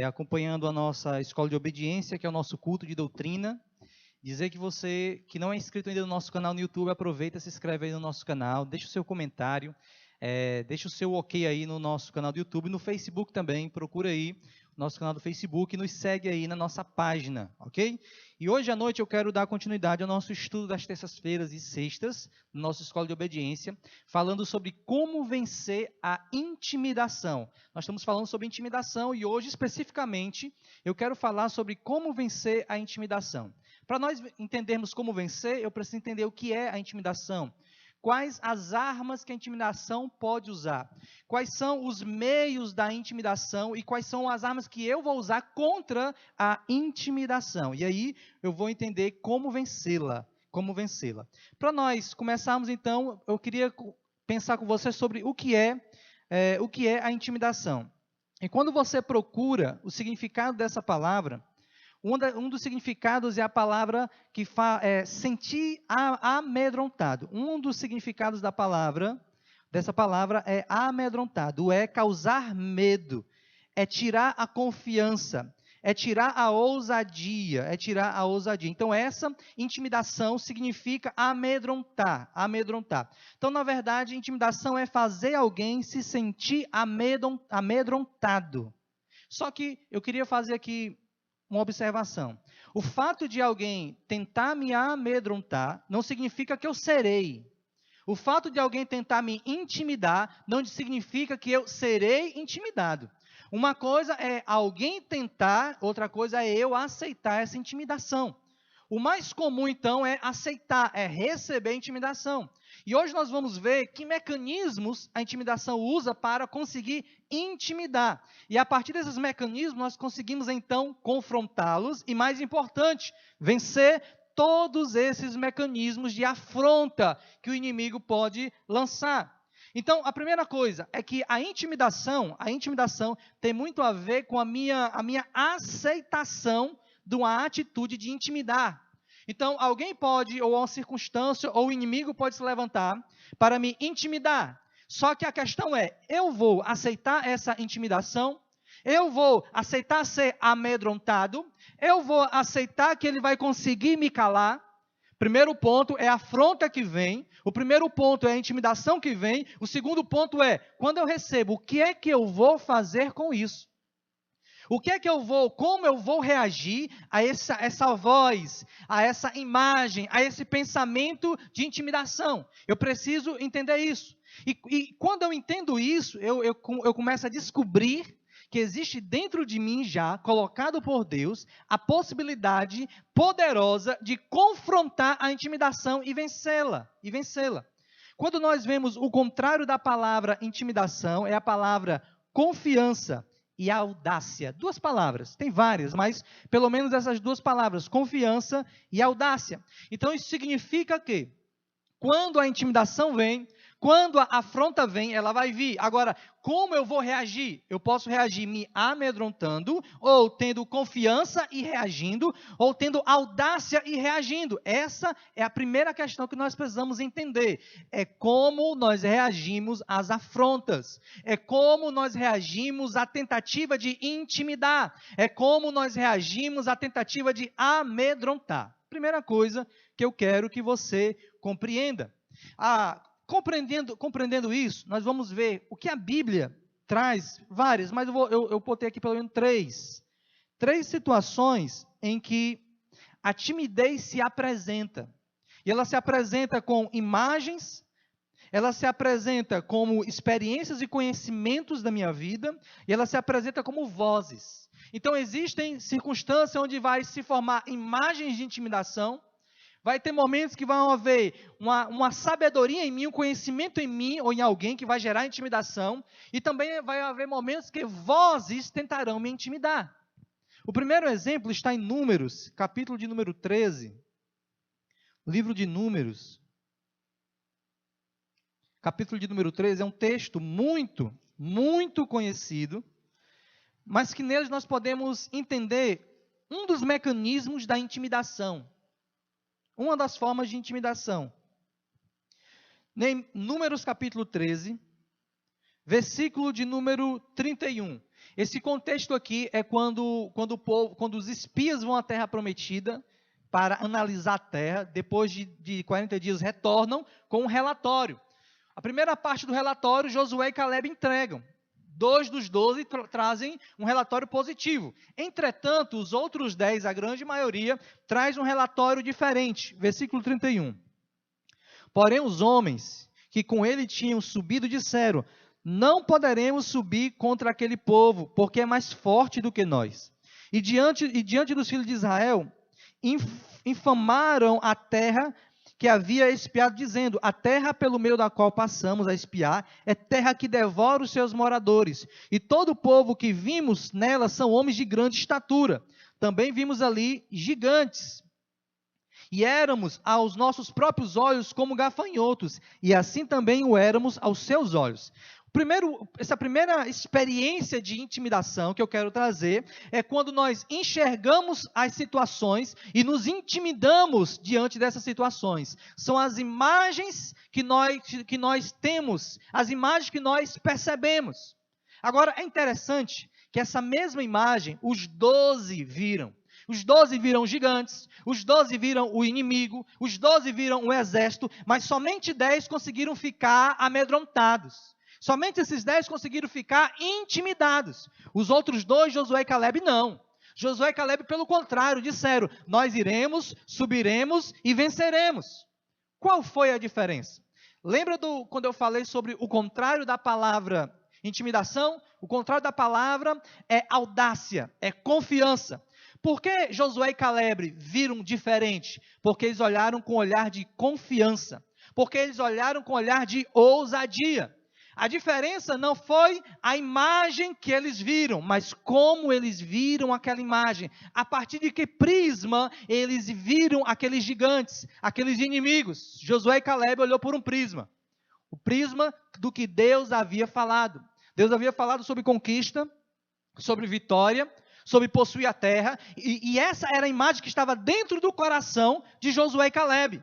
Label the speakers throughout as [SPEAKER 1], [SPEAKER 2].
[SPEAKER 1] acompanhando a nossa escola de obediência, que é o nosso culto de doutrina. Dizer que você que não é inscrito ainda no nosso canal no YouTube, aproveita, se inscreve aí no nosso canal, deixa o seu comentário, deixa o seu ok aí no nosso canal do YouTube, no Facebook também, procura aí o nosso canal do Facebook e nos segue aí na nossa página, ok? E hoje à noite eu quero dar continuidade ao nosso estudo das terças-feiras e sextas, na nossa escola de obediência, falando sobre como vencer a intimidação. Nós estamos falando sobre intimidação e hoje especificamente eu quero falar sobre como vencer a intimidação. Para nós entendermos como vencer, eu preciso entender o que é a intimidação. Quais as armas que a intimidação pode usar? Quais são os meios da intimidação e quais são as armas que eu vou usar contra a intimidação? E aí eu vou entender como vencê-la. Para nós começarmos então, eu queria pensar com você sobre o que é a intimidação. E quando você procura o significado dessa palavra, um dos significados é a palavra que sentir amedrontado. Um dos significados dessa palavra é amedrontado, é causar medo, é tirar a confiança, é tirar a ousadia, Então, essa intimidação significa amedrontar. Então, na verdade, intimidação é fazer alguém se sentir amedrontado. Só que eu queria fazer aqui uma observação. O fato de alguém tentar me amedrontar não significa que eu serei. O fato de alguém tentar me intimidar não significa que eu serei intimidado. Uma coisa é alguém tentar, outra coisa é eu aceitar essa intimidação. O mais comum, então, é aceitar, é receber intimidação. E hoje nós vamos ver que mecanismos a intimidação usa para conseguir intimidar. E a partir desses mecanismos nós conseguimos, então, confrontá-los e, mais importante, vencer todos esses mecanismos de afronta que o inimigo pode lançar. Então, a primeira coisa é que a intimidação tem muito a ver com a minha aceitação de uma atitude de intimidar. Então, alguém pode, ou uma circunstância, ou o inimigo pode se levantar para me intimidar. Só que a questão é, eu vou aceitar essa intimidação? Eu vou aceitar ser amedrontado? Eu vou aceitar que ele vai conseguir me calar? Primeiro ponto é a afronta que vem. O primeiro ponto é a intimidação que vem. O segundo ponto é, quando eu recebo, o que é que eu vou fazer com isso? Como eu vou reagir a essa voz, a essa imagem, a esse pensamento de intimidação? Eu preciso entender isso. E quando eu entendo isso, eu começo a descobrir que existe dentro de mim já, colocado por Deus, a possibilidade poderosa de confrontar a intimidação e vencê-la. Quando nós vemos o contrário da palavra intimidação, é a palavra confiança e audácia. Duas palavras, tem várias, mas pelo menos essas duas palavras, confiança e audácia. Então isso significa que quando a intimidação vem, quando a afronta vem, ela vai vir. Agora, como eu vou reagir? Eu posso reagir me amedrontando, ou tendo confiança e reagindo, ou tendo audácia e reagindo. Essa é a primeira questão que nós precisamos entender. É como nós reagimos às afrontas. É como nós reagimos à tentativa de intimidar. É como nós reagimos à tentativa de amedrontar. Primeira coisa que eu quero que você compreenda. Compreendendo isso, nós vamos ver o que a Bíblia traz, várias, mas eu botei aqui pelo menos três situações em que a timidez se apresenta. E ela se apresenta com imagens, ela se apresenta como experiências e conhecimentos da minha vida, e ela se apresenta como vozes. Então existem circunstâncias onde vai se formar imagens de intimidação. Vai ter momentos que vão haver uma sabedoria em mim, um conhecimento em mim ou em alguém que vai gerar intimidação. E também vai haver momentos que vozes tentarão me intimidar. O primeiro exemplo está em Números, capítulo de número 13. Livro de Números. Capítulo de número 13 é um texto muito, muito conhecido, mas que neles nós podemos entender um dos mecanismos da intimidação. Uma das formas de intimidação. Em Números capítulo 13, versículo de número 31. Esse contexto aqui é quando os espias vão à Terra Prometida para analisar a terra, depois de 40 dias retornam com um relatório. A primeira parte do relatório, Josué e Caleb entregam. 2 dos 12 trazem um relatório positivo. Entretanto, os outros 10, a grande maioria, traz um relatório diferente. Versículo 31. Porém, os homens que com ele tinham subido disseram: não poderemos subir contra aquele povo, porque é mais forte do que nós. E diante dos filhos de Israel, infamaram a terra que havia espiado, dizendo: a terra pelo meio da qual passamos a espiar é terra que devora os seus moradores, e todo o povo que vimos nela são homens de grande estatura. Também vimos ali gigantes, e éramos aos nossos próprios olhos como gafanhotos, e assim também o éramos aos seus olhos. Essa primeira experiência de intimidação que eu quero trazer é quando nós enxergamos as situações e nos intimidamos diante dessas situações. São as imagens que nós temos, as imagens que nós percebemos. Agora, é interessante que essa mesma imagem, os 12 viram. Os 12 viram gigantes, os 12 viram o inimigo, os 12 viram o exército, mas somente 10 conseguiram ficar amedrontados. Somente esses 10 conseguiram ficar intimidados. Os outros 2, Josué e Caleb, não. Josué e Caleb, pelo contrário, disseram: nós iremos, subiremos e venceremos. Qual foi a diferença? Lembra quando eu falei sobre o contrário da palavra intimidação? O contrário da palavra é audácia, é confiança. Por que Josué e Caleb viram diferente? Porque eles olharam com olhar de confiança. Porque eles olharam com olhar de ousadia. A diferença não foi a imagem que eles viram, mas como eles viram aquela imagem. A partir de que prisma eles viram aqueles gigantes, aqueles inimigos. Josué e Caleb olhou por um prisma. O prisma do que Deus havia falado. Deus havia falado sobre conquista, sobre vitória, sobre possuir a terra. E essa era a imagem que estava dentro do coração de Josué e Caleb.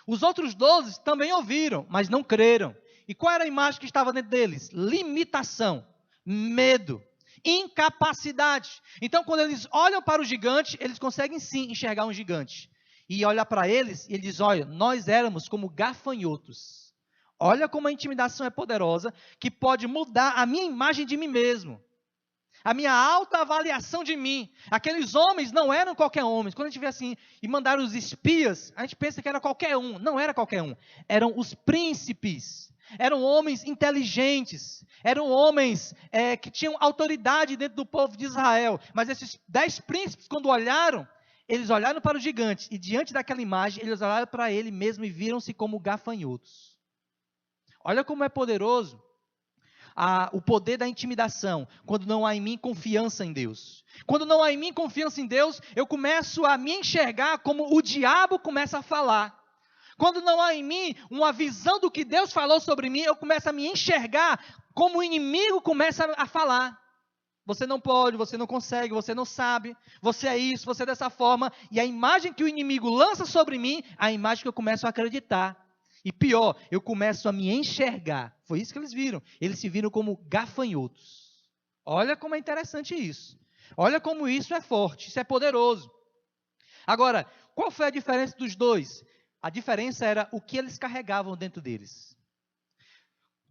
[SPEAKER 1] Os outros 12 também ouviram, mas não creram. E qual era a imagem que estava dentro deles? Limitação, medo, incapacidade. Então, quando eles olham para o gigante, eles conseguem sim enxergar um gigante. E olha para eles e ele diz: olha, nós éramos como gafanhotos. Olha como a intimidação é poderosa, que pode mudar a minha imagem de mim mesmo. A minha alta avaliação de mim. Aqueles homens não eram qualquer homem. Quando a gente vê assim, e mandaram os espias, a gente pensa que era qualquer um. Não era qualquer um. Eram os príncipes. Eram homens inteligentes, eram homens que tinham autoridade dentro do povo de Israel. Mas esses 10 príncipes, quando olharam, eles olharam para o gigante. E diante daquela imagem, eles olharam para ele mesmo e viram-se como gafanhotos. Olha como é poderoso o poder da intimidação, quando não há em mim confiança em Deus. Quando não há em mim confiança em Deus, eu começo a me enxergar como o diabo começa a falar. Quando não há em mim uma visão do que Deus falou sobre mim, eu começo a me enxergar como o inimigo começa a falar. Você não pode, você não consegue, você não sabe, você é isso, você é dessa forma. E a imagem que o inimigo lança sobre mim, a imagem que eu começo a acreditar. E pior, eu começo a me enxergar. Foi isso que eles viram. Eles se viram como gafanhotos. Olha como é interessante isso. Olha como isso é forte, isso é poderoso. Agora, qual foi a diferença dos dois? A diferença era o que eles carregavam dentro deles.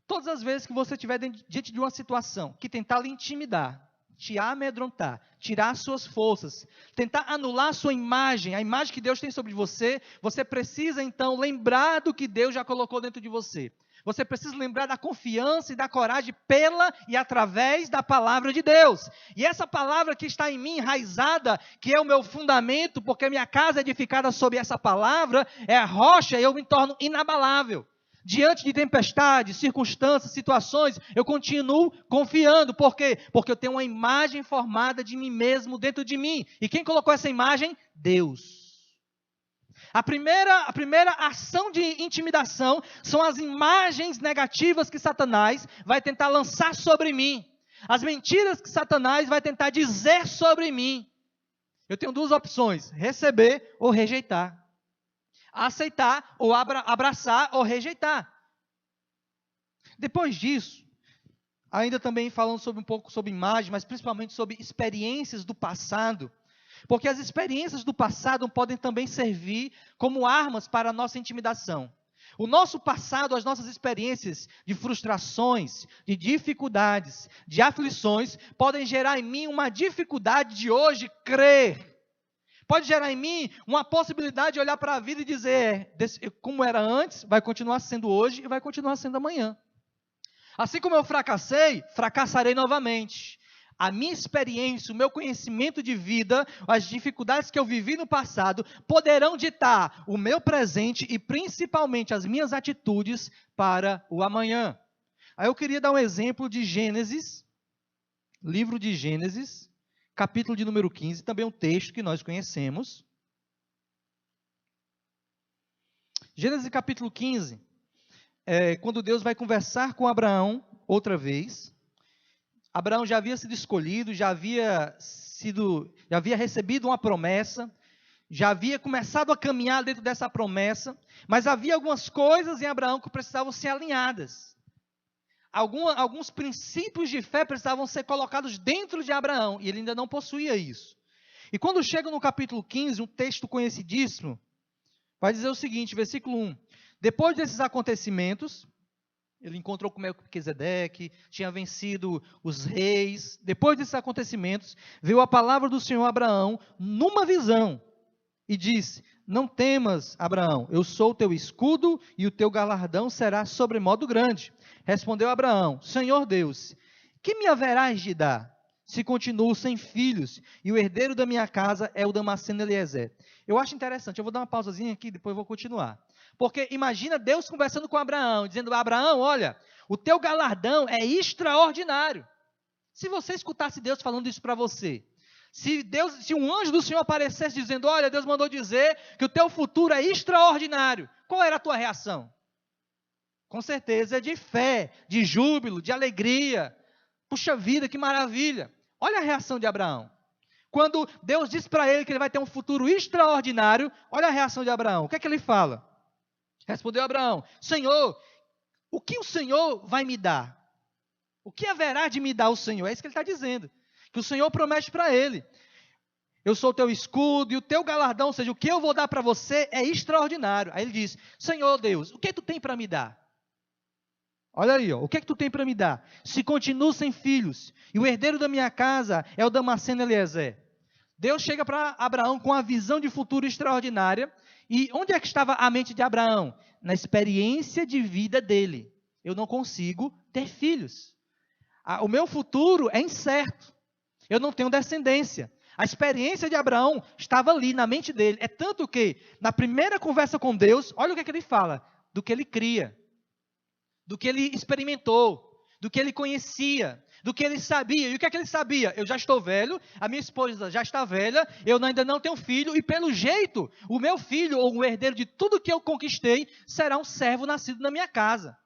[SPEAKER 1] Todas as vezes que você estiver diante de uma situação que tentar lhe intimidar, te amedrontar, tirar suas forças, tentar anular a sua imagem, a imagem que Deus tem sobre você, você precisa então lembrar do que Deus já colocou dentro de você. Você precisa lembrar da confiança e da coragem pela e através da palavra de Deus. E essa palavra que está em mim, enraizada, que é o meu fundamento, porque minha casa é edificada sobre essa palavra, é a rocha e eu me torno inabalável. Diante de tempestades, circunstâncias, situações, eu continuo confiando. Por quê? Porque eu tenho uma imagem formada de mim mesmo dentro de mim. E quem colocou essa imagem? Deus. A primeira ação de intimidação são as imagens negativas que Satanás vai tentar lançar sobre mim. As mentiras que Satanás vai tentar dizer sobre mim. Eu tenho 2 opções: receber ou rejeitar. Aceitar ou abraçar ou rejeitar. Depois disso, ainda também falando sobre um pouco sobre imagem, mas principalmente sobre experiências do passado, porque as experiências do passado podem também servir como armas para a nossa intimidação. O nosso passado, as nossas experiências de frustrações, de dificuldades, de aflições, podem gerar em mim uma dificuldade de hoje crer. Pode gerar em mim uma possibilidade de olhar para a vida e dizer, como era antes, vai continuar sendo hoje e vai continuar sendo amanhã. Assim como eu fracassei, fracassarei novamente. A minha experiência, o meu conhecimento de vida, as dificuldades que eu vivi no passado, poderão ditar o meu presente e principalmente as minhas atitudes para o amanhã. Aí eu queria dar um exemplo de Gênesis, livro de Gênesis, capítulo de número 15, também um texto que nós conhecemos. Gênesis capítulo 15, quando Deus vai conversar com Abraão outra vez. Abraão já havia sido escolhido, já havia recebido uma promessa, já havia começado a caminhar dentro dessa promessa, mas havia algumas coisas em Abraão que precisavam ser alinhadas. Alguns princípios de fé precisavam ser colocados dentro de Abraão, e ele ainda não possuía isso. E quando chega no capítulo 15, um texto conhecidíssimo, vai dizer o seguinte, versículo 1. Depois desses acontecimentos, ele encontrou com Melquisedeque, tinha vencido os reis. Depois desses acontecimentos, veio a palavra do Senhor a Abraão numa visão e disse, não temas, Abraão, eu sou o teu escudo e o teu galardão será sobremodo grande. Respondeu Abraão, Senhor Deus, que me haverás de dar, se continuo sem filhos, e o herdeiro da minha casa é o Damasceno Eliezer? Eu acho interessante, eu vou dar uma pausazinha aqui, depois eu vou continuar. Porque imagina Deus conversando com Abraão, dizendo, Abraão, olha, o teu galardão é extraordinário. Se você escutasse Deus falando isso para você, se um anjo do Senhor aparecesse dizendo, olha, Deus mandou dizer que o teu futuro é extraordinário, qual era a tua reação? Com certeza de fé, de júbilo, de alegria. Puxa vida, que maravilha. Olha a reação de Abraão. Quando Deus diz para ele que ele vai ter um futuro extraordinário, olha a reação de Abraão. O que é que ele fala? Respondeu Abraão, Senhor, o que o Senhor vai me dar? O que haverá de me dar o Senhor? É isso que ele está dizendo. Que o Senhor promete para ele. Eu sou o teu escudo e o teu galardão, ou seja, o que eu vou dar para você é extraordinário. Aí ele diz, Senhor Deus, o que tu tem para me dar? Olha aí, ó, o que tu tem para me dar? Se continuo sem filhos e o herdeiro da minha casa é o Damasceno Eliezer. Deus chega para Abraão com uma visão de futuro extraordinária. E onde é que estava a mente de Abraão? Na experiência de vida dele. Eu não consigo ter filhos. O meu futuro é incerto. Eu não tenho descendência. A experiência de Abraão estava ali na mente dele. É tanto que, na primeira conversa com Deus, olha o que é que ele fala. Do que ele cria. Do que ele experimentou. Do que ele conhecia. Do que ele sabia. E o que é que ele sabia? Eu já estou velho, a minha esposa já está velha, eu ainda não tenho filho, e pelo jeito, o meu filho, ou o herdeiro de tudo que eu conquistei, será um servo nascido na minha casa.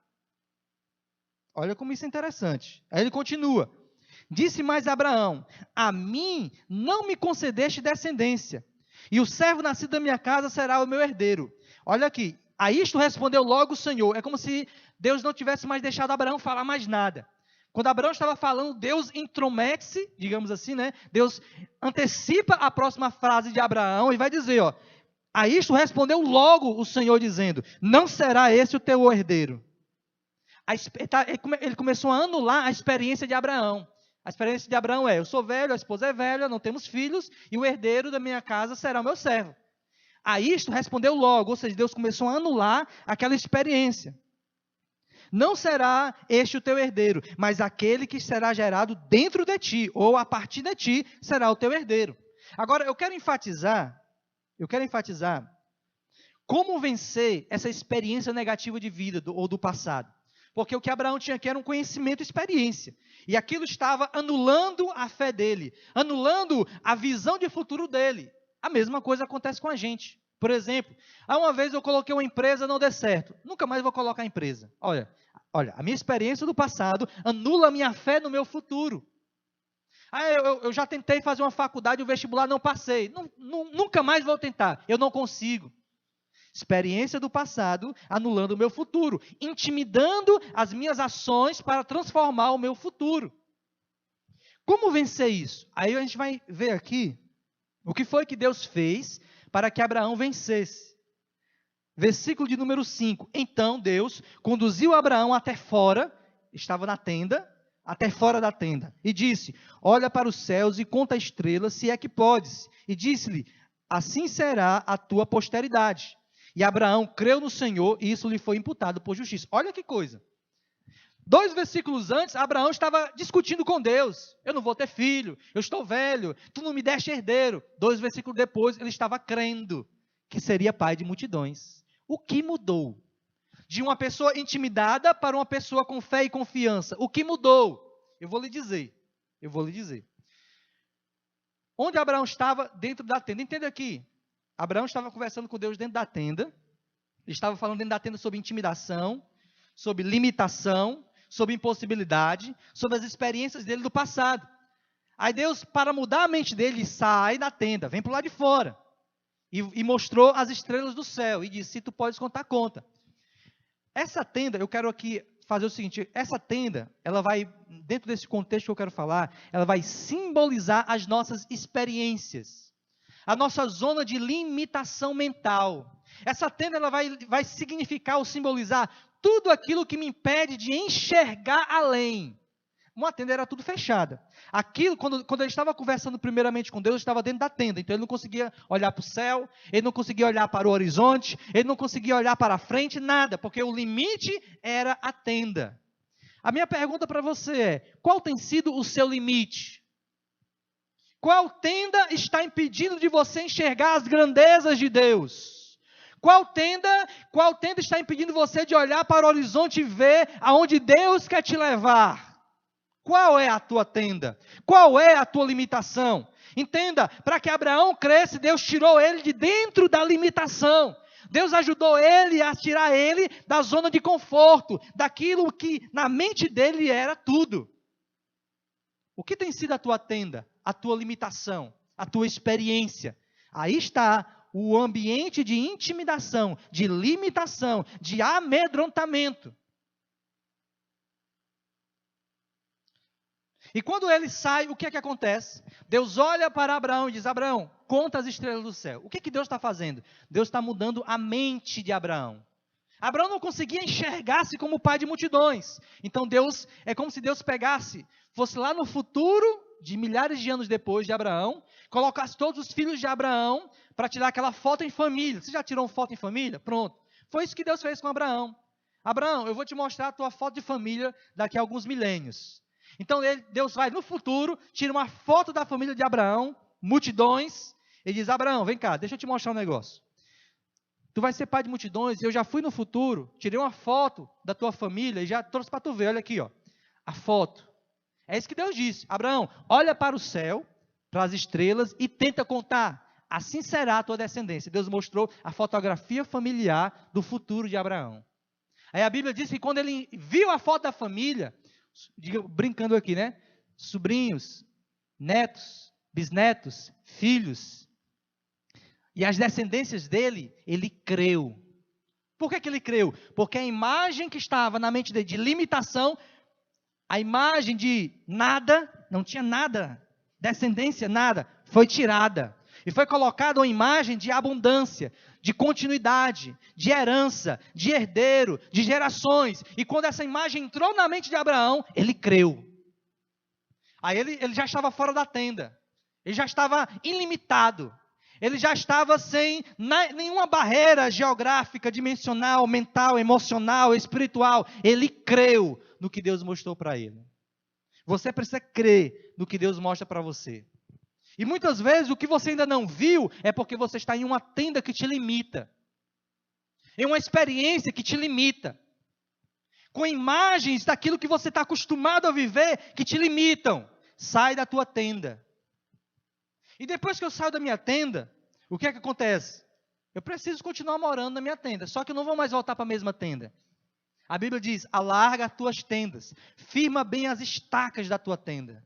[SPEAKER 1] Olha como isso é interessante. Aí ele continua. Disse mais Abraão, a mim não me concedeste descendência, e o servo nascido da minha casa será o meu herdeiro. Olha aqui, a isto respondeu logo o Senhor. É como se Deus não tivesse mais deixado Abraão falar mais nada. Quando Abraão estava falando, Deus intromete-se, digamos assim, né? Deus antecipa a próxima frase de Abraão e vai dizer, ó, a isto respondeu logo o Senhor dizendo, não será esse o teu herdeiro. Ele começou a anular a experiência de Abraão. A experiência de Abraão é, eu sou velho, a esposa é velha, não temos filhos, e o herdeiro da minha casa será o meu servo. A isto respondeu logo, ou seja, Deus começou a anular aquela experiência. Não será este o teu herdeiro, mas aquele que será gerado dentro de ti, ou a partir de ti, será o teu herdeiro. Agora, eu quero enfatizar como vencer essa experiência negativa de vida ou do passado. Porque o que Abraão tinha aqui era um conhecimento e experiência. E aquilo estava anulando a fé dele, anulando a visão de futuro dele. A mesma coisa acontece com a gente. Por exemplo, uma vez eu coloquei uma empresa, não deu certo. Nunca mais vou colocar a empresa. Olha, a minha experiência do passado anula a minha fé no meu futuro. Eu já tentei fazer uma faculdade, o vestibular não passei. Nunca mais vou tentar, eu não consigo. Experiência do passado anulando o meu futuro, intimidando as minhas ações para transformar o meu futuro. Como vencer isso? Aí a gente vai ver aqui o que foi que Deus fez para que Abraão vencesse. Versículo de número 5. Então Deus conduziu Abraão até fora, estava na tenda, até fora da tenda, e disse: olha para os céus e conta estrelas, se é que podes. E disse-lhe: assim será a tua posteridade. E Abraão creu no Senhor, e isso lhe foi imputado por justiça. Olha que coisa. 2 versículos antes, Abraão estava discutindo com Deus. Eu não vou ter filho, eu estou velho, tu não me deste herdeiro. 2 versículos depois, ele estava crendo que seria pai de multidões. O que mudou? De uma pessoa intimidada para uma pessoa com fé e confiança. O que mudou? Eu vou lhe dizer. Onde Abraão estava? Dentro da tenda. Entenda aqui. Abraão estava conversando com Deus dentro da tenda. Ele estava falando dentro da tenda sobre intimidação, sobre limitação, sobre impossibilidade, sobre as experiências dele do passado. Aí Deus, para mudar a mente dele, sai da tenda, vem para o lado de fora. E mostrou as estrelas do céu. E disse: se tu podes contar, conta. Essa tenda, eu quero aqui fazer o seguinte: essa tenda, ela vai, dentro desse contexto que eu quero falar, ela vai simbolizar as nossas experiências, a nossa zona de limitação mental. Essa tenda, ela vai significar ou simbolizar tudo aquilo que me impede de enxergar além. Uma tenda era tudo fechada. Aquilo, quando ele estava conversando primeiramente com Deus, estava dentro da tenda. Então ele não conseguia olhar para o céu, ele não conseguia olhar para o horizonte, ele não conseguia olhar para a frente, nada, porque o limite era a tenda. A minha pergunta para você é: qual tem sido o seu limite? Qual tenda está impedindo de você enxergar as grandezas de Deus? Qual tenda está impedindo você de olhar para o horizonte e ver aonde Deus quer te levar? Qual é a tua tenda? Qual é a tua limitação? Entenda, para que Abraão cresça, Deus tirou ele de dentro da limitação. Deus ajudou ele a tirar ele da zona de conforto, daquilo que na mente dele era tudo. O que tem sido a tua tenda? A tua limitação, a tua experiência. Aí está o ambiente de intimidação, de limitação, de amedrontamento. E quando ele sai, o que é que acontece? Deus olha para Abraão e diz: Abraão, conta as estrelas do céu. O que é que Deus está fazendo? Deus está mudando a mente de Abraão. Abraão não conseguia enxergar-se como pai de multidões. Então Deus, é como se Deus fosse lá no futuro, de milhares de anos depois de Abraão, colocasse todos os filhos de Abraão para tirar aquela foto em família. Você já tirou uma foto em família? Pronto. Foi isso que Deus fez com Abraão. Abraão, eu vou te mostrar a tua foto de família daqui a alguns milênios. Então Deus vai no futuro, tira uma foto da família de Abraão, multidões, e diz: Abraão, vem cá, deixa eu te mostrar um negócio. Tu vai ser pai de multidões, eu já fui no futuro, tirei uma foto da tua família e já trouxe para tu ver, olha aqui, ó, a foto. É isso que Deus disse: Abraão, olha para o céu, para as estrelas e tenta contar, assim será a tua descendência. Deus mostrou a fotografia familiar do futuro de Abraão. Aí a Bíblia diz que quando ele viu a foto da família, brincando aqui, né? Sobrinhos, netos, bisnetos, filhos, e as descendências dele, ele creu. Por que ele creu? Porque a imagem que estava na mente dele de limitação, a imagem de nada, não tinha nada, descendência, nada, foi tirada. E foi colocada uma imagem de abundância, de continuidade, de herança, de herdeiro, de gerações. E quando essa imagem entrou na mente de Abraão, ele creu. Aí ele já estava fora da tenda. Ele já estava ilimitado. Ele já estava sem nenhuma barreira geográfica, dimensional, mental, emocional, espiritual. Ele creu no que Deus mostrou para ele. Você precisa crer no que Deus mostra para você. E muitas vezes o que você ainda não viu é porque você está em uma tenda que te limita. Em uma experiência que te limita. Com imagens daquilo que você está acostumado a viver que te limitam. Sai da tua tenda. E depois que eu saio da minha tenda, o que é que acontece? Eu preciso continuar morando na minha tenda, só que eu não vou mais voltar para a mesma tenda. A Bíblia diz: alarga as tuas tendas, firma bem as estacas da tua tenda.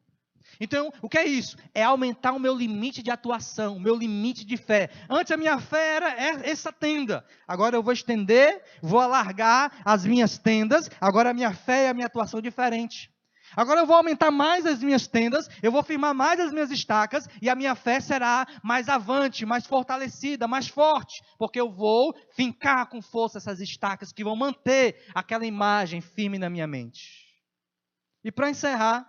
[SPEAKER 1] Então, o que é isso? É aumentar o meu limite de atuação, o meu limite de fé. Antes a minha fé era essa tenda. Agora eu vou estender, vou alargar as minhas tendas. Agora a minha fé e a minha atuação é diferente. Agora eu vou aumentar mais as minhas tendas, eu vou firmar mais as minhas estacas, e a minha fé será mais avante, mais fortalecida, mais forte, porque eu vou fincar com força essas estacas que vão manter aquela imagem firme na minha mente. E para encerrar,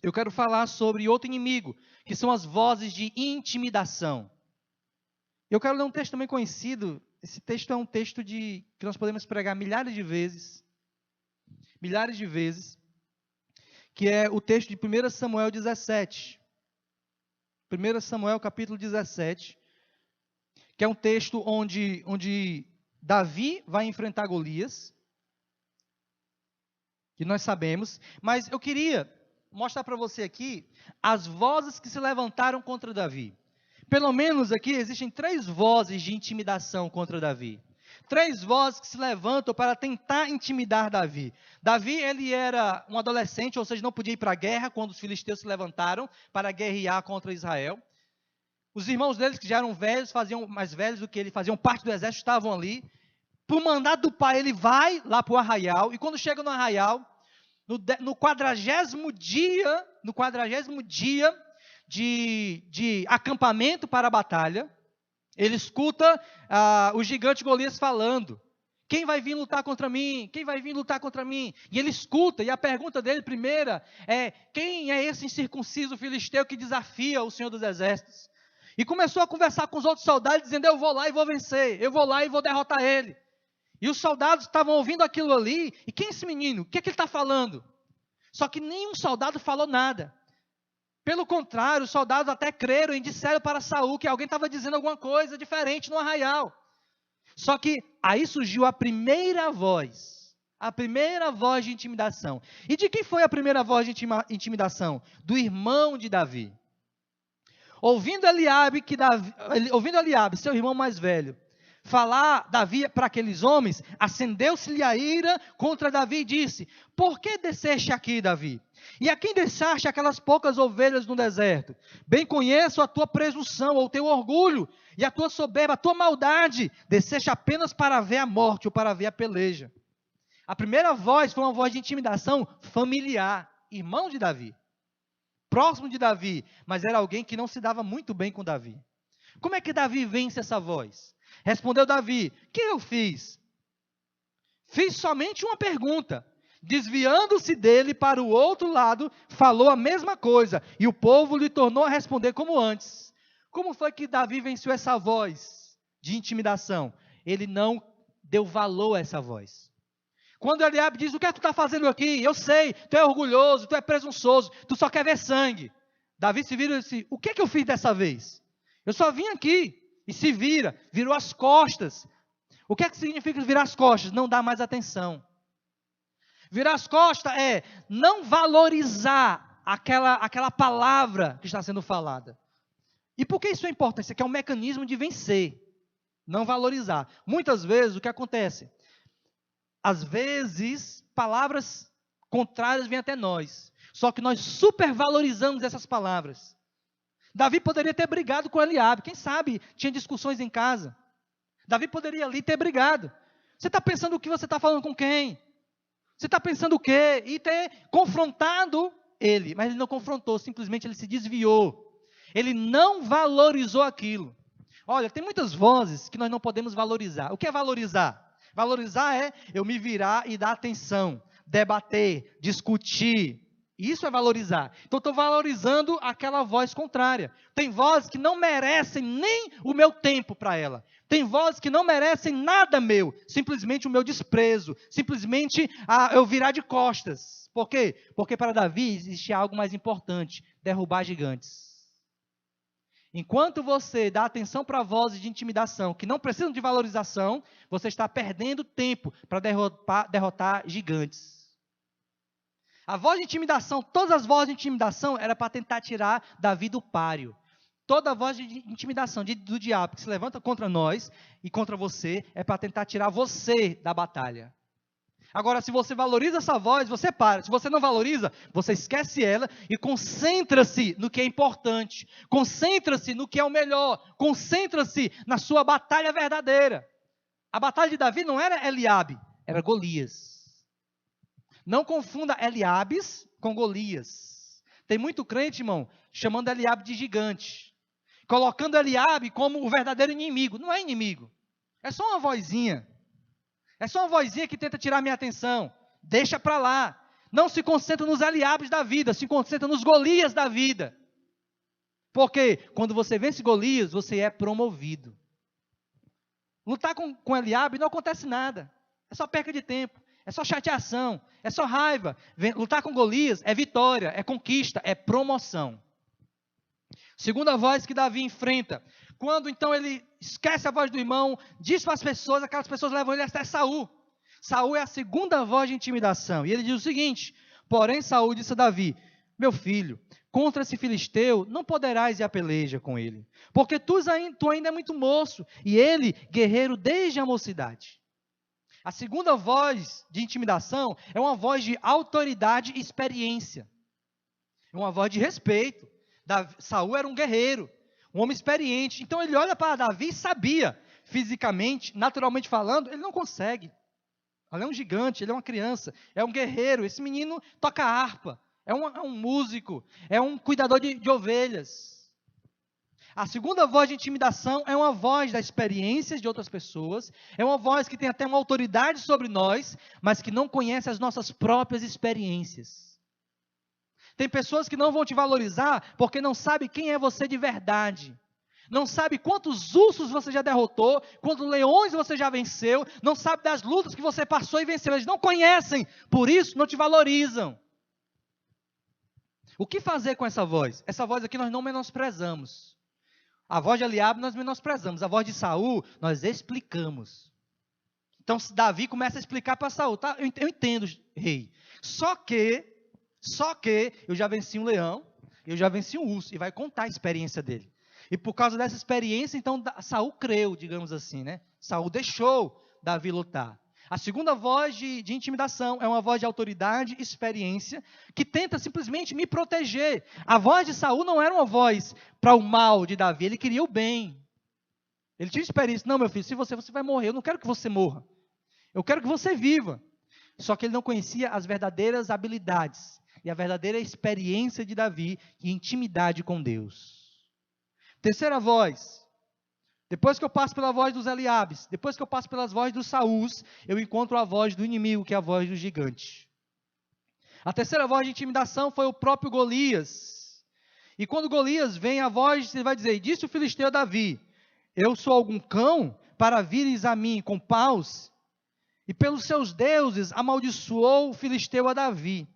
[SPEAKER 1] eu quero falar sobre outro inimigo, que são as vozes de intimidação. Eu quero ler um texto também conhecido. Esse texto é um texto que nós podemos pregar milhares de vezes, que é o texto de 1 Samuel 17. 1 Samuel capítulo 17, que é um texto onde Davi vai enfrentar Golias, que nós sabemos, mas eu queria mostrar para você aqui as vozes que se levantaram contra Davi. Pelo menos aqui existem 3 vozes de intimidação contra Davi. 3 vozes que se levantam para tentar intimidar Davi. Davi, ele era um adolescente, ou seja, não podia ir para a guerra quando os filisteus se levantaram para guerrear contra Israel. Os irmãos deles, que já eram velhos, mais velhos do que ele, faziam parte do exército, estavam ali. Por mandado do pai, ele vai lá para o arraial, e quando chega no arraial, no 40º dia de acampamento para a batalha, ele escuta o gigante Golias falando: quem vai vir lutar contra mim? Quem vai vir lutar contra mim? E ele escuta, e a pergunta dele primeira é: quem é esse incircunciso filisteu que desafia o Senhor dos Exércitos? E começou a conversar com os outros soldados, dizendo: eu vou lá e vou vencer, eu vou lá e vou derrotar ele. E os soldados estavam ouvindo aquilo ali, e quem é esse menino? O que é que ele está falando? Só que nenhum soldado falou nada. Pelo contrário, os soldados até creram e disseram para Saul que alguém estava dizendo alguma coisa diferente no arraial. Só que aí surgiu a primeira voz de intimidação. E de quem foi a primeira voz de intimidação? Do irmão de Davi. Ouvindo Eliabe, seu irmão mais velho, falar Davi para aqueles homens, acendeu-se-lhe a ira contra Davi e disse: por que desceste aqui, Davi? E a quem deixaste aquelas poucas ovelhas no deserto? Bem conheço a tua presunção, ou teu orgulho, e a tua soberba, a tua maldade. Desceste apenas para ver a morte, ou para ver a peleja. A primeira voz foi uma voz de intimidação familiar, irmão de Davi, próximo de Davi, mas era alguém que não se dava muito bem com Davi. Como é que Davi vence essa voz? Respondeu Davi: o que eu fiz? Fiz somente uma pergunta. Desviando-se dele para o outro lado, falou a mesma coisa, e o povo lhe tornou a responder como antes. Como foi que Davi venceu essa voz de intimidação? Ele não deu valor a essa voz. Quando Eliabe diz: o que é que tu está fazendo aqui? Eu sei, tu é orgulhoso, tu é presunçoso, tu só quer ver sangue. Davi se vira e disse: o que é que eu fiz dessa vez? Eu só vim aqui. E se virou as costas. O que é que significa virar as costas? Não dar mais atenção. Virar as costas é não valorizar aquela palavra que está sendo falada. E por que isso é importante? Isso aqui é um mecanismo de vencer, não valorizar. Muitas vezes o que acontece? Às vezes, palavras contrárias vêm até nós, só que nós supervalorizamos essas palavras. Davi poderia ter brigado com Eliabe, quem sabe tinha discussões em casa. Davi poderia ali ter brigado. Você está pensando o que você está falando com quem? Você está pensando o quê? E ter confrontado ele, mas ele não confrontou, simplesmente ele se desviou. Ele não valorizou aquilo. Olha, tem muitas vozes que nós não podemos valorizar. O que é valorizar? Valorizar é eu me virar e dar atenção, debater, discutir. Isso é valorizar. Então, estou valorizando aquela voz contrária. Tem vozes que não merecem nem o meu tempo para ela. Tem vozes que não merecem nada meu. Simplesmente o meu desprezo. Simplesmente eu virar de costas. Por quê? Porque para Davi existe algo mais importante. Derrubar gigantes. Enquanto você dá atenção para vozes de intimidação que não precisam de valorização, você está perdendo tempo para derrotar gigantes. A voz de intimidação, todas as vozes de intimidação era para tentar tirar Davi do páreo. Toda voz de intimidação do diabo que se levanta contra nós e contra você é para tentar tirar você da batalha. Agora, se você valoriza essa voz, você para. Se você não valoriza, você esquece ela e concentra-se no que é importante. Concentra-se no que é o melhor. Concentra-se na sua batalha verdadeira. A batalha de Davi não era Eliabe, era Golias. Não confunda Eliabes com Golias. Tem muito crente, irmão, chamando Eliabe de gigante. Colocando Eliabe como o verdadeiro inimigo. Não é inimigo. É só uma vozinha. É só uma vozinha que tenta tirar minha atenção. Deixa para lá. Não se concentra nos Eliabes da vida, se concentra nos Golias da vida. Porque quando você vence Golias, você é promovido. Lutar com Eliabe não acontece nada. É só perca de tempo. É só chateação. É só raiva. Lutar com Golias é vitória, é conquista, é promoção. Segunda voz que Davi enfrenta. Quando então ele esquece a voz do irmão, diz para as pessoas, aquelas pessoas levam ele até Saul. Saul é a segunda voz de intimidação. E ele diz o seguinte: porém Saul disse a Davi: meu filho, contra esse filisteu não poderás ir à peleja com ele, porque tu ainda é muito moço, e ele guerreiro desde a mocidade. A segunda voz de intimidação é uma voz de autoridade e experiência. É uma voz de respeito. Saul era um guerreiro, um homem experiente. Então ele olha para Davi e sabia, fisicamente, naturalmente falando, ele não consegue. Ele é um gigante, ele é uma criança, é um guerreiro. Esse menino toca harpa, é um músico, é um cuidador de ovelhas. A segunda voz de intimidação é uma voz das experiências de outras pessoas, é uma voz que tem até uma autoridade sobre nós, mas que não conhece as nossas próprias experiências. Tem pessoas que não vão te valorizar porque não sabe quem é você de verdade. Não sabe quantos ursos você já derrotou, quantos leões você já venceu, não sabe das lutas que você passou e venceu. Eles não conhecem, por isso não te valorizam. O que fazer com essa voz? Essa voz aqui nós não menosprezamos. A voz de Eliabe nós menosprezamos, a voz de Saul nós explicamos. Então Davi começa a explicar para Saul, tá? Eu entendo, rei. Só que eu já venci um leão, eu já venci um urso, e vai contar a experiência dele. E por causa dessa experiência, então, Saul creu, digamos assim, né? Saul deixou Davi lutar. A segunda voz de intimidação é uma voz de autoridade e experiência, que tenta simplesmente me proteger. A voz de Saul não era uma voz para o mal de Davi, ele queria o bem. Ele tinha experiência, não, meu filho, se você vai morrer, eu não quero que você morra. Eu quero que você viva. Só que ele não conhecia as verdadeiras habilidades e a verdadeira experiência de Davi e intimidade com Deus. Terceira voz. Depois que eu passo pela voz dos Eliabes, depois que eu passo pelas vozes dos Saús, eu encontro a voz do inimigo, que é a voz do gigante. A terceira voz de intimidação foi o próprio Golias. E quando Golias vem, a voz, ele vai dizer: disse o filisteu a Davi: eu sou algum cão para vires a mim com paus? E pelos seus deuses amaldiçoou o filisteu a Davi.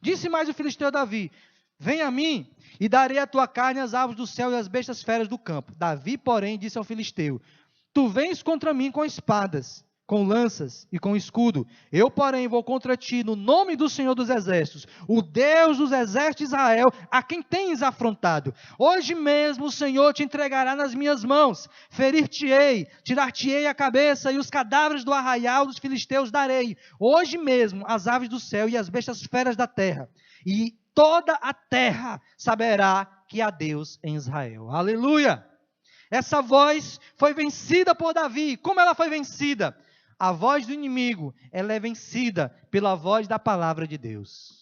[SPEAKER 1] Disse mais o filisteu a Davi: vem a mim, e darei a tua carne às aves do céu e às bestas feras do campo. Davi, porém, disse ao filisteu: tu vens contra mim com espadas, com lanças e com escudo. Eu, porém, vou contra ti no nome do Senhor dos Exércitos, o Deus dos exércitos de Israel, a quem tens afrontado. Hoje mesmo o Senhor te entregará nas minhas mãos. Ferir-te-ei, tirar-te-ei a cabeça, e os cadáveres do arraial dos filisteus darei. Hoje mesmo as aves do céu e as bestas feras da terra. E toda a terra saberá que há Deus em Israel. Aleluia! Essa voz foi vencida por Davi. Como ela foi vencida? A voz do inimigo, ela é vencida pela voz da palavra de Deus.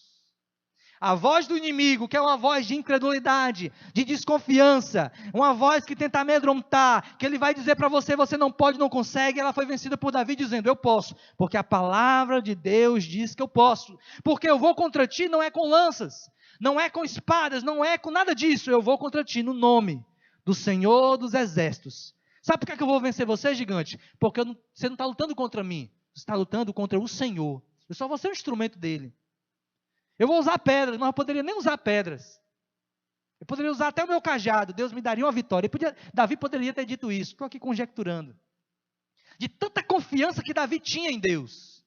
[SPEAKER 1] A voz do inimigo, que é uma voz de incredulidade, de desconfiança, uma voz que tenta amedrontar, que ele vai dizer para você, você não pode, não consegue, ela foi vencida por Davi dizendo: eu posso, porque a palavra de Deus diz que eu posso, porque eu vou contra ti não é com lanças, não é com espadas, não é com nada disso, eu vou contra ti no nome do Senhor dos Exércitos. Sabe por que eu vou vencer você, gigante? Porque você não está lutando contra mim, você está lutando contra o Senhor, eu só vou ser um instrumento dele. Eu vou usar pedras, mas eu poderia nem usar pedras. Eu poderia usar até o meu cajado, Deus me daria uma vitória. Davi poderia ter dito isso, estou aqui conjecturando. De tanta confiança que Davi tinha em Deus.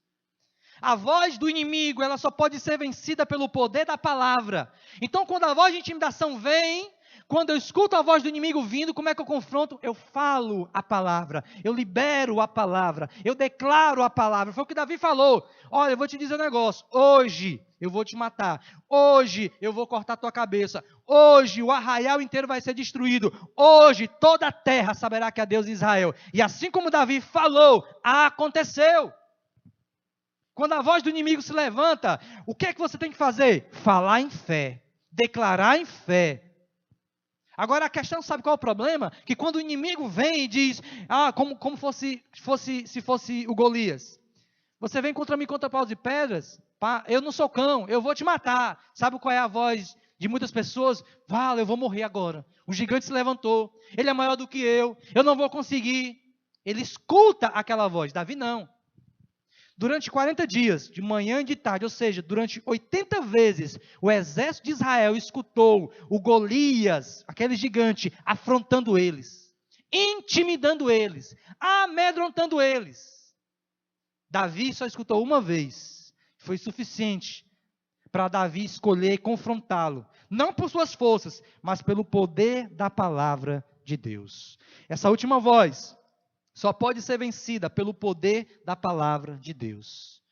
[SPEAKER 1] A voz do inimigo, ela só pode ser vencida pelo poder da palavra. Então, quando a voz de intimidação vem, Quando eu escuto a voz do inimigo vindo, como é que eu confronto? Eu falo a palavra, eu libero a palavra, eu declaro a palavra. Foi o que Davi falou. Olha, eu vou te dizer um negócio. Hoje eu vou te matar. Hoje eu vou cortar tua cabeça. Hoje o arraial inteiro vai ser destruído. Hoje toda a terra saberá que há Deus em Israel. E assim como Davi falou, aconteceu. Quando a voz do inimigo se levanta, o que é que você tem que fazer? Falar em fé, declarar em fé. Agora a questão, sabe qual é o problema? Que quando o inimigo vem e diz, como se fosse o Golias. Você vem contra mim contra paus e pedras, eu não sou cão, eu vou te matar. Sabe qual é a voz de muitas pessoas? Eu vou morrer agora. O gigante se levantou, ele é maior do que eu não vou conseguir. Ele escuta aquela voz, Davi não. Durante 40 dias, de manhã e de tarde, ou seja, durante 80 vezes, o exército de Israel escutou o Golias, aquele gigante, afrontando eles, intimidando eles, amedrontando eles. Davi só escutou uma vez, foi suficiente para Davi escolher confrontá-lo, não por suas forças, mas pelo poder da palavra de Deus. Essa última voz só pode ser vencida pelo poder da palavra de Deus.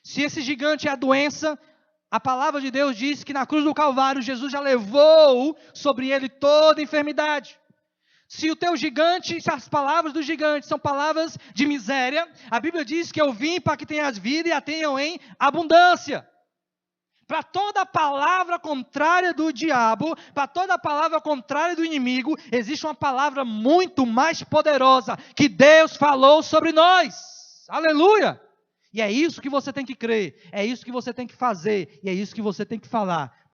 [SPEAKER 1] Se esse gigante é a doença, a palavra de Deus diz que na cruz do Calvário, Jesus já levou sobre ele toda a enfermidade. Se o teu gigante, se as palavras do gigante são palavras de miséria, a Bíblia diz que eu vim para que tenhas vida e a tenham em abundância. Para toda palavra contrária do diabo, para toda palavra contrária do inimigo, existe uma palavra muito mais poderosa que Deus falou sobre nós. Aleluia! E é isso que você tem que crer, é isso que você tem que fazer, e é isso que você tem que falar.